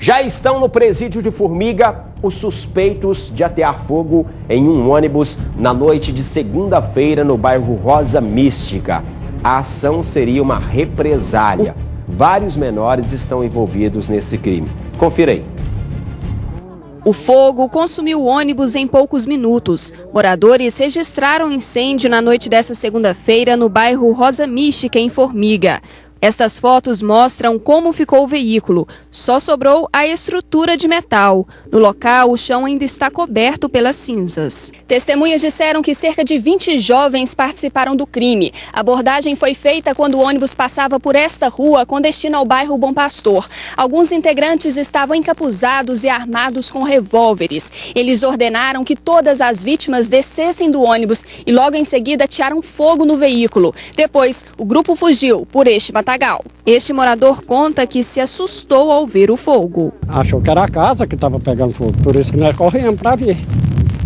Já estão no presídio de Formiga os suspeitos de atear fogo em um ônibus na noite de segunda-feira no bairro Rosa Mística. A ação seria uma represália. Vários menores estão envolvidos nesse crime. Confira aí. O fogo consumiu o ônibus em poucos minutos. Moradores registraram incêndio na noite dessa segunda-feira no bairro Rosa Mística, em Formiga. Estas fotos mostram como ficou o veículo. Só sobrou a estrutura de metal. No local, o chão ainda está coberto pelas cinzas. Testemunhas disseram que cerca de 20 jovens participaram do crime. A abordagem foi feita quando o ônibus passava por esta rua com destino ao bairro Bom Pastor. Alguns integrantes estavam encapuzados e armados com revólveres. Eles ordenaram que todas as vítimas descessem do ônibus e logo em seguida atearam fogo no veículo. Depois, o grupo fugiu por este matagal. Este morador conta que se assustou ao ver o fogo. Achou que era a casa que estava pegando fogo, por isso que nós corremos para ver.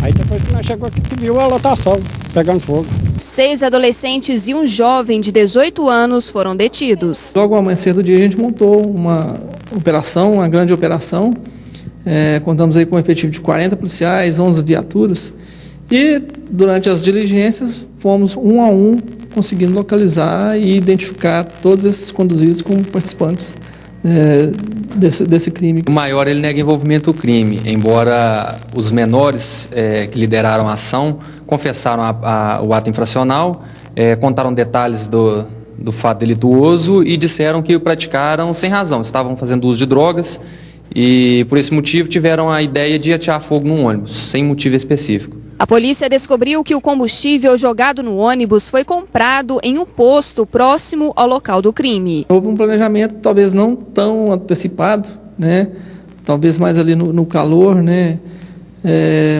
Aí depois que nós chegamos aqui, que viu a lotação pegando fogo. 6 adolescentes e um jovem de 18 anos foram detidos. Logo ao amanhecer do dia a gente montou uma operação, uma grande operação. Contamos aí com um efetivo de 40 policiais, 11 viaturas. E durante as diligências fomos um a um conseguindo localizar e identificar todos esses conduzidos como participantes desse crime. O maior ele nega envolvimento no crime, embora os menores que lideraram a ação confessaram o ato infracional, contaram detalhes do fato delituoso e disseram que o praticaram sem razão, estavam fazendo uso de drogas e por esse motivo tiveram a ideia de atear fogo num ônibus, sem motivo específico. A polícia descobriu que o combustível jogado no ônibus foi comprado em um posto próximo ao local do crime. Houve um planejamento talvez não tão antecipado, né? Talvez mais ali no calor, né?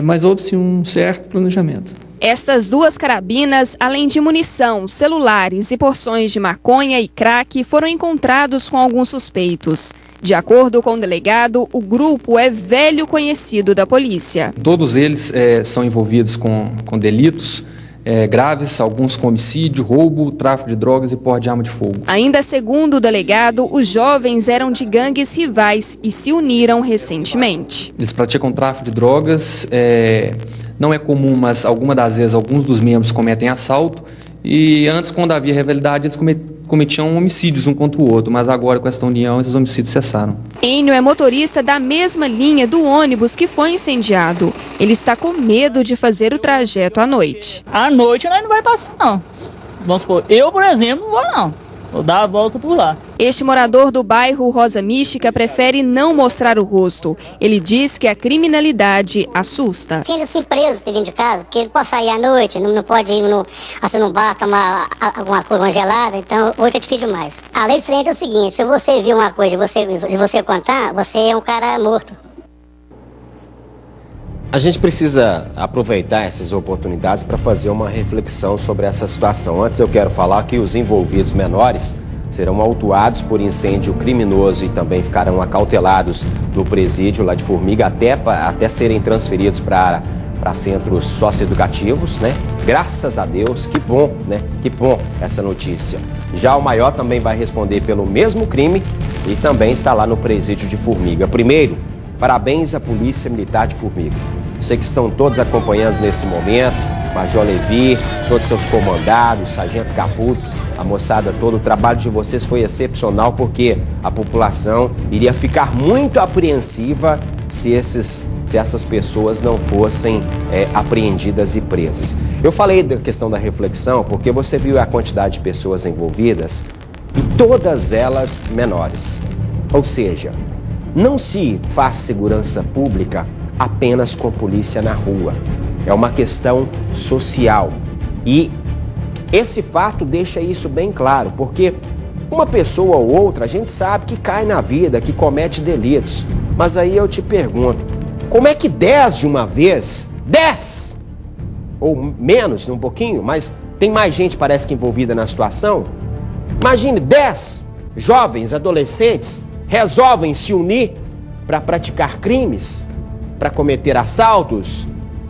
Mas houve sim um certo planejamento. Estas 2 carabinas, além de munição, celulares e porções de maconha e crack, foram encontrados com alguns suspeitos. De acordo com o delegado, o grupo é velho conhecido da polícia. Todos eles são envolvidos com delitos graves, alguns com homicídio, roubo, tráfico de drogas e porte de arma de fogo. Ainda segundo o delegado, os jovens eram de gangues rivais e se uniram recentemente. Eles praticam tráfico de drogas, não é comum, mas algumas das vezes alguns dos membros cometem assalto e antes, quando havia rivalidade, eles cometiam homicídios um contra o outro, mas agora com esta união esses homicídios cessaram. Enio é motorista da mesma linha do ônibus que foi incendiado. Ele está com medo de fazer o trajeto à noite. À noite nós não vai passar não. Vamos supor, eu por exemplo não vou não. Vou dar a volta por lá. Este morador do bairro Rosa Mística prefere não mostrar o rosto. Ele diz que a criminalidade assusta. Sendo-se preso dentro de casa, porque ele pode sair à noite, não pode ir num bar tomar alguma coisa gelada, então hoje é difícil demais. A lei é o seguinte, se você viu uma coisa e você contar, você é um cara morto. A gente precisa aproveitar essas oportunidades para fazer uma reflexão sobre essa situação. Antes eu quero falar que os envolvidos menores serão autuados por incêndio criminoso e também ficarão acautelados no presídio lá de Formiga até serem transferidos para centros socioeducativos, né? Graças a Deus, que bom, né? Que bom essa notícia. Já o maior também vai responder pelo mesmo crime e também está lá no presídio de Formiga. Primeiro, parabéns à Polícia Militar de Formiga. Sei que estão todos acompanhando nesse momento, Major Levi, todos seus comandados, Sargento Caputo, a moçada toda. O trabalho de vocês foi excepcional porque a população iria ficar muito apreensiva se essas pessoas não fossem apreendidas e presas. Eu falei da questão da reflexão porque você viu a quantidade de pessoas envolvidas e todas elas menores. Ou seja, não se faz segurança pública apenas com polícia na rua. É uma questão social. E esse fato deixa isso bem claro, porque uma pessoa ou outra, a gente sabe que cai na vida, que comete delitos. Mas aí eu te pergunto, como é que 10 de uma vez, 10, ou menos um pouquinho, mas tem mais gente parece que envolvida na situação? Imagine 10 jovens, adolescentes, resolvem se unir para praticar crimes, para cometer assaltos,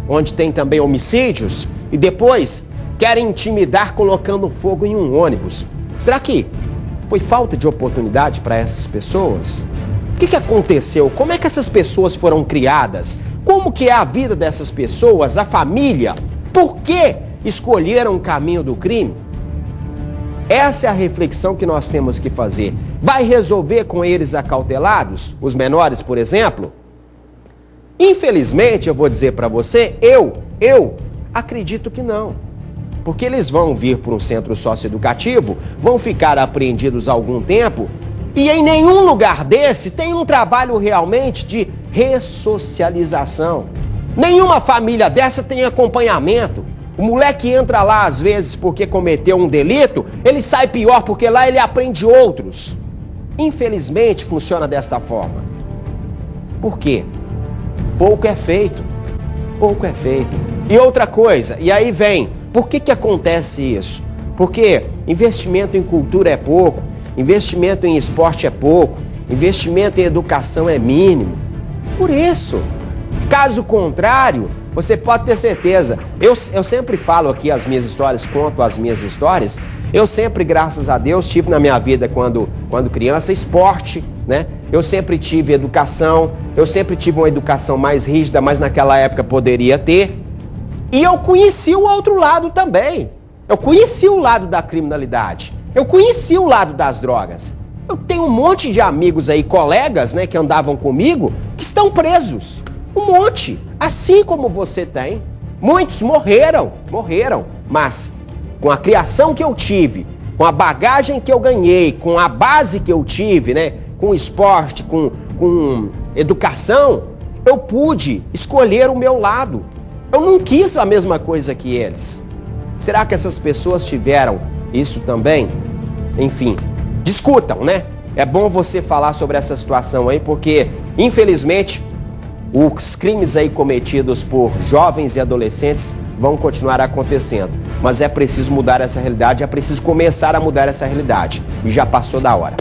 onde tem também homicídios, e depois querem intimidar colocando fogo em um ônibus. Será que foi falta de oportunidade para essas pessoas? Por que aconteceu? Como é que essas pessoas foram criadas? Como que é a vida dessas pessoas, a família? Por que escolheram o caminho do crime? Essa é a reflexão que nós temos que fazer. Vai resolver com eles acautelados, os menores, por exemplo? Infelizmente, eu vou dizer para você, eu acredito que não. Porque eles vão vir para um centro socioeducativo, vão ficar apreendidos algum tempo, e em nenhum lugar desse tem um trabalho realmente de ressocialização. Nenhuma família dessa tem acompanhamento. O moleque entra lá às vezes porque cometeu um delito, ele sai pior porque lá ele aprende outros. Infelizmente funciona desta forma. Por quê? Pouco é feito. Pouco é feito. E outra coisa, e aí vem, por que acontece isso? Porque investimento em cultura é pouco, investimento em esporte é pouco, investimento em educação é mínimo. Por isso. Caso contrário, você pode ter certeza, eu sempre falo aqui as minhas histórias, conto as minhas histórias, eu sempre, graças a Deus, tive na minha vida quando criança esporte, né? Eu sempre tive educação, eu sempre tive uma educação mais rígida, mas naquela época poderia ter. E eu conheci o outro lado também. Eu conheci o lado da criminalidade, eu conheci o lado das drogas. Eu tenho um monte de amigos aí, colegas, né, que andavam comigo, que estão presos. Um monte, assim como você tem. Muitos morreram, mas com a criação que eu tive, com a bagagem que eu ganhei, com a base que eu tive, né, com esporte, com educação, eu pude escolher o meu lado. Eu não quis a mesma coisa que eles. Será que essas pessoas tiveram isso também? Enfim, discutam, né? É bom você falar sobre essa situação aí, porque, infelizmente, os crimes aí cometidos por jovens e adolescentes vão continuar acontecendo. Mas é preciso mudar essa realidade, é preciso começar a mudar essa realidade. E já passou da hora.